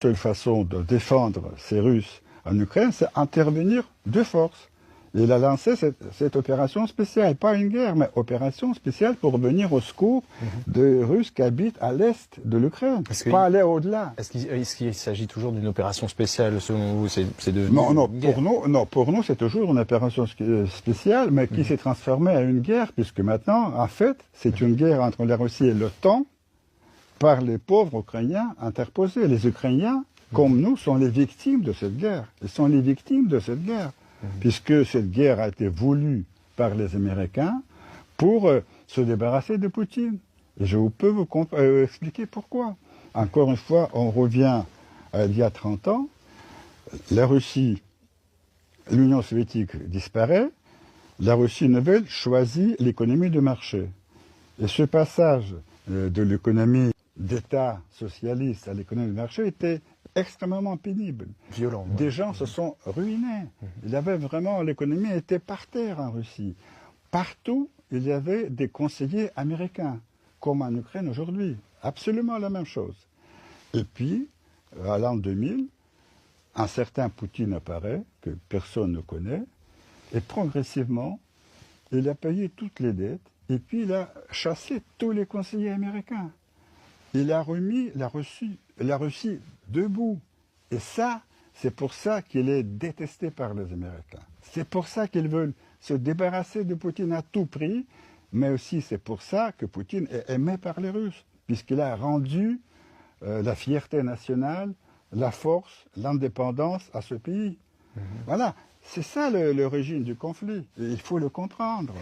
seule façon de défendre ces Russes en Ukraine, c'est intervenir de force. Et il a lancé cette opération spéciale, pas une guerre, mais opération spéciale pour venir au secours des Russes qui habitent à l'est de l'Ukraine, pas aller au-delà. Est-ce qu'il s'agit toujours d'une opération spéciale selon vous? C'est devenu pour nous, c'est toujours une opération spéciale, mais qui s'est transformée en une guerre, puisque maintenant, en fait, c'est une guerre entre la Russie et l'OTAN par les pauvres Ukrainiens interposés. Les Ukrainiens, comme nous, sont les victimes de cette guerre. Ils sont les victimes de cette guerre. Puisque cette guerre a été voulue par les Américains pour se débarrasser de Poutine. Et je peux vous expliquer pourquoi. Encore une fois, on revient à il y a 30 ans, la Russie, l'Union soviétique disparaît, la Russie nouvelle choisit l'économie de marché. Et ce passage de l'économie d'État socialiste à l'économie de marché était extrêmement pénible. Violent. Des gens se sont ruinés. Il y avait vraiment, l'économie était par terre en Russie. Partout, il y avait des conseillers américains, comme en Ukraine aujourd'hui. Absolument la même chose. Et puis, à l'an 2000, un certain Poutine apparaît, que personne ne connaît, et progressivement, il a payé toutes les dettes, et puis il a chassé tous les conseillers américains. Il a remis la Russie debout. Et ça, c'est pour ça qu'il est détesté par les Américains. C'est pour ça qu'ils veulent se débarrasser de Poutine à tout prix, mais aussi c'est pour ça que Poutine est aimé par les Russes, puisqu'il a rendu la fierté nationale, la force, l'indépendance à ce pays. Voilà, c'est ça l'origine du conflit. Et il faut le comprendre.